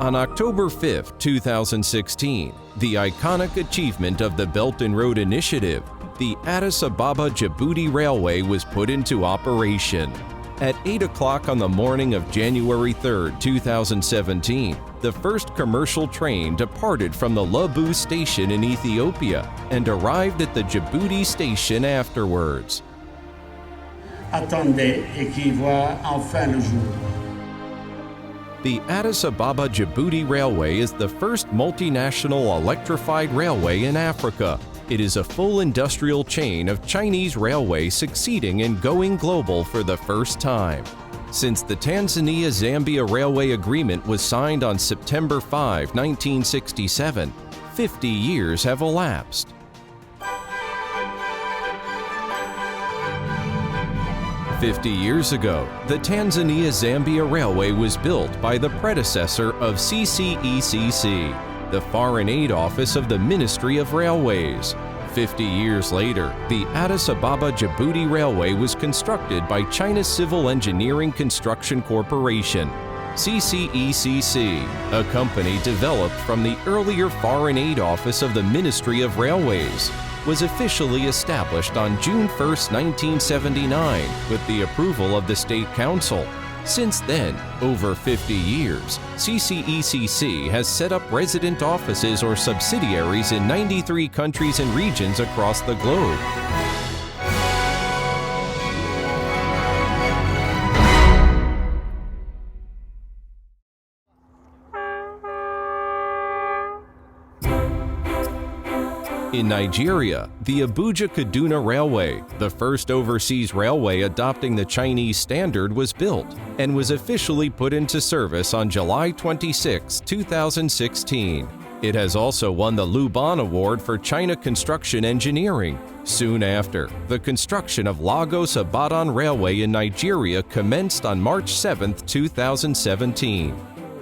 On October 5, 2016, the iconic achievement of the Belt and Road Initiative, the Addis Ababa-Djibouti Railway was put into operation. At 8 o'clock on the morning of January 3, 2017, the first commercial train departed from the Labu station in Ethiopia and arrived at the Djibouti station afterwards. Attendez et qui voit enfin le jour. The Addis Ababa-Djibouti Railway is the first multinational electrified railway in Africa. It is a full industrial chain of Chinese railways succeeding in going global for the first time. Since the Tanzania-Zambia Railway Agreement was signed on September 5, 1967, 50 years have elapsed. "50 years ago, the Tanzania-Zambia Railway was built by the predecessor of Ccecc, the Foreign Aid Office of the Ministry of Railways. 50 years later, the Addis Ababa-Djibouti Railway was constructed by China's Civil Engineering Construction Corporation, Ccecc, a company developed from the earlier Foreign Aid Office of the Ministry of Railways. Was officially established on June 1, 1979, with the approval of the State Council. Since then, over 50 years, Ccecc has set up resident offices or subsidiaries in 93 countries and regions across the globe. In Nigeria, the Abuja-Kaduna Railway, the first overseas railway adopting the Chinese standard, was built and was officially put into service on July 26, 2016. It has also won the Luban Award for China Construction Engineering. Soon after, the construction of Lagos-Ibadan Railway in Nigeria commenced on March 7, 2017.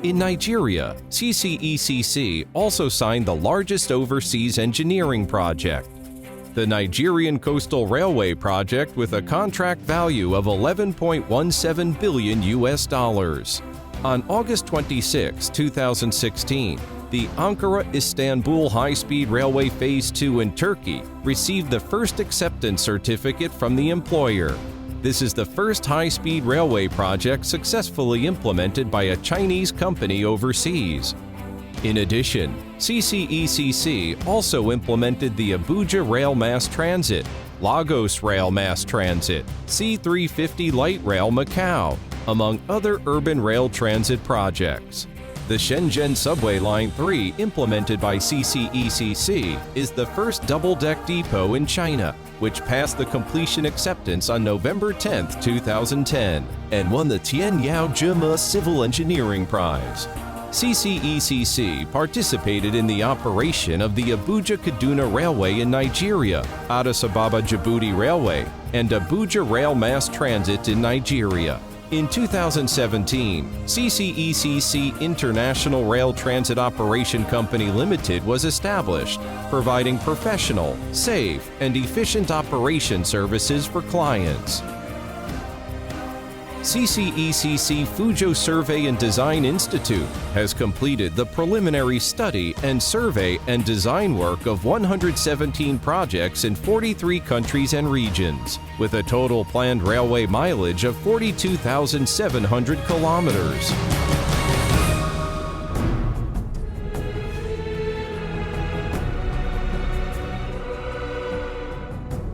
In Nigeria, Ccecc also signed the largest overseas engineering project, the Nigerian Coastal Railway project, with a contract value of $11.17 billion. On August 26, 2016, the Ankara-Istanbul High-Speed Railway Phase 2 in Turkey received the first acceptance certificate from the employer. This is the first high-speed railway project successfully implemented by a Chinese company overseas. In addition, Ccecc also implemented the Abuja Rail Mass Transit, Lagos Rail Mass Transit, C350 Light Rail Macau, among other urban rail transit projects. The Shenzhen Subway Line 3, implemented by Ccecc, is the first double-deck depot in China, which passed the completion acceptance on November 10, 2010, and won the Tianyao Zhima Civil Engineering Prize. Ccecc participated in the operation of the Abuja-Kaduna Railway in Nigeria, Addis Ababa-Djibouti Railway, and Abuja Rail Mass Transit in Nigeria. In 2017, Ccecc International Rail Transit Operation Company Limited was established, providing professional, safe, and efficient operation services for clients. Ccecc Fuzhou Survey and Design Institute has completed the preliminary study and survey and design work of 117 projects in 43 countries and regions, with a total planned railway mileage of 42,700 kilometers.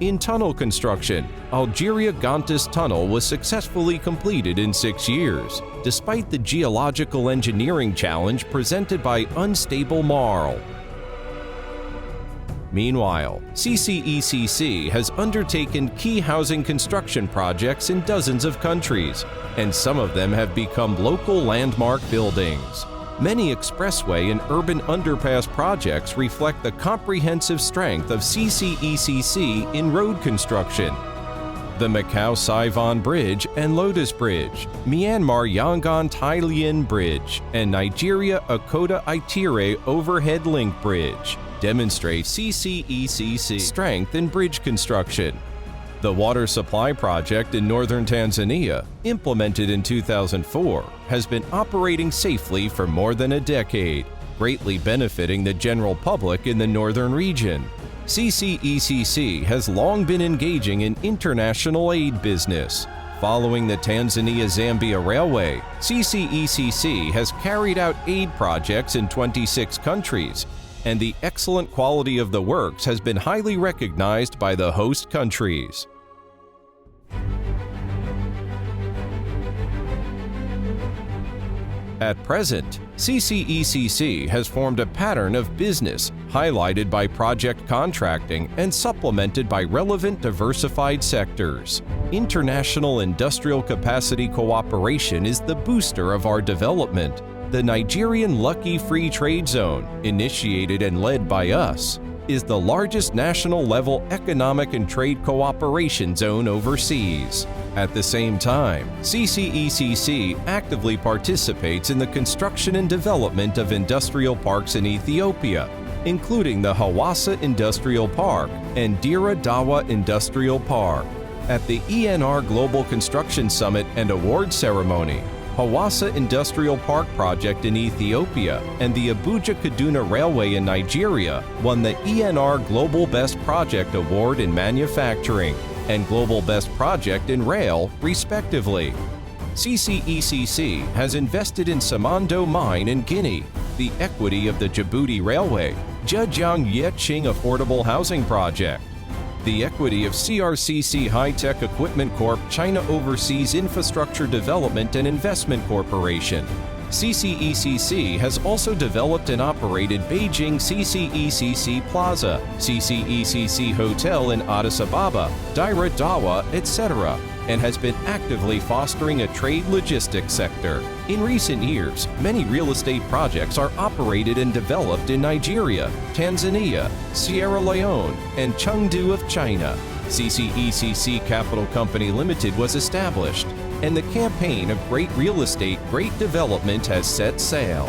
In tunnel construction, Algeria-Gantes Tunnel was successfully completed in 6 years, despite the geological engineering challenge presented by unstable marl. Meanwhile, Ccecc has undertaken key housing construction projects in dozens of countries, and some of them have become local landmark buildings. Many expressway and urban underpass projects reflect the comprehensive strength of Ccecc in road construction. The Macau-Saigon Bridge and Lotus Bridge, Myanmar-Yangon Tailien Bridge, and Nigeria-Akota-Itire Overhead Link Bridge demonstrate Ccecc strength in bridge construction. The water supply project in northern Tanzania, implemented in 2004, has been operating safely for more than a decade, greatly benefiting the general public in the northern region. Ccecc has long been engaging in international aid business. Following the Tanzania-Zambia Railway, Ccecc has carried out aid projects in 26 countries, and the excellent quality of the works has been highly recognized by the host countries. At present, Ccecc has formed a pattern of business highlighted by project contracting and supplemented by relevant diversified sectors. International industrial capacity cooperation is the booster of our development. The Nigerian Lucky Free Trade Zone, initiated and led by us, is the largest national-level economic and trade cooperation zone overseas. At the same time, Ccecc actively participates in the construction and development of industrial parks in Ethiopia, including the Hawassa Industrial Park and Dira Dawa Industrial Park. At the ENR Global Construction Summit and Award Ceremony, Hawassa Industrial Park project in Ethiopia and the Abuja-Kaduna Railway in Nigeria won the ENR Global Best Project Award in Manufacturing and Global Best Project in Rail, respectively. Ccecc has invested in Samando Mine in Guinea, the equity of the Djibouti Railway, Zhejiang Yeqing Affordable Housing Project, the equity of CRCC High-Tech Equipment Corp. China Overseas Infrastructure Development and Investment Corporation. Ccecc has also developed and operated Beijing Ccecc Plaza, Ccecc Hotel in Addis Ababa, Dira Dawa, etc., and has been actively fostering a trade logistics sector. In recent years, many real estate projects are operated and developed in Nigeria, Tanzania, Sierra Leone, and Chengdu of China. Ccecc Capital Company Limited was established, and the campaign of Great Real Estate, Great Development has set sail.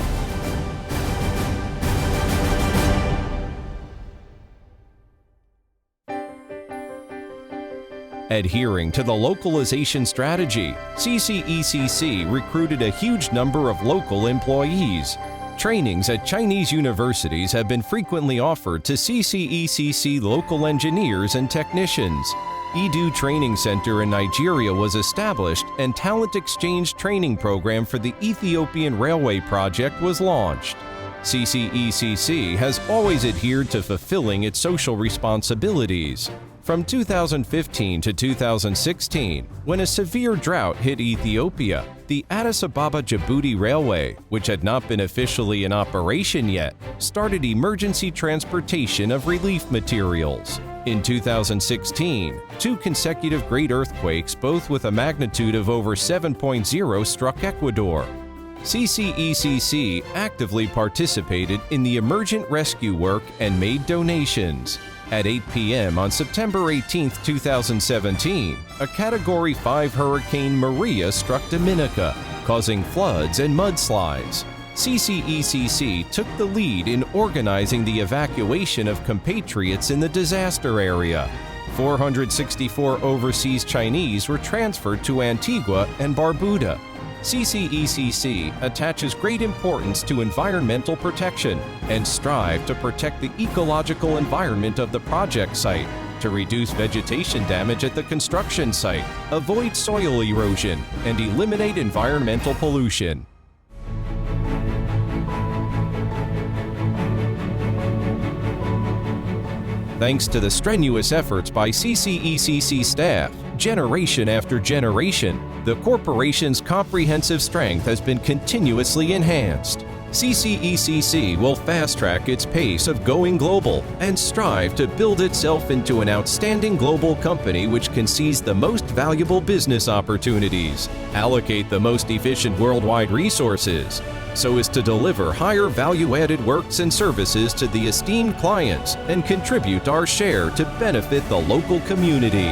Adhering to the localization strategy, Ccecc recruited a huge number of local employees. Trainings at Chinese universities have been frequently offered to Ccecc local engineers and technicians. Edu Training Center in Nigeria was established, and Talent Exchange Training Program for the Ethiopian Railway project was launched. Ccecc has always adhered to fulfilling its social responsibilities. From 2015 to 2016, when a severe drought hit Ethiopia, the Addis Ababa-Djibouti Railway, which had not been officially in operation yet, started emergency transportation of relief materials. In 2016, 2 consecutive great earthquakes, both with a magnitude of over 7.0, struck Ecuador. Ccecc actively participated in the emergent rescue work and made donations. At 8 p.m. on September 18, 2017, a Category 5 Hurricane Maria struck Dominica, causing floods and mudslides. Ccecc took the lead in organizing the evacuation of compatriots in the disaster area. 464 overseas Chinese were transferred to Antigua and Barbuda. Ccecc attaches great importance to environmental protection and strive to protect the ecological environment of the project site, to reduce vegetation damage at the construction site, avoid soil erosion, and eliminate environmental pollution. Thanks to the strenuous efforts by Ccecc staff, generation after generation, the corporation's comprehensive strength has been continuously enhanced. Ccecc will fast-track its pace of going global and strive to build itself into an outstanding global company which can seize the most valuable business opportunities, allocate the most efficient worldwide resources, so as to deliver higher value-added works and services to the esteemed clients and contribute our share to benefit the local community.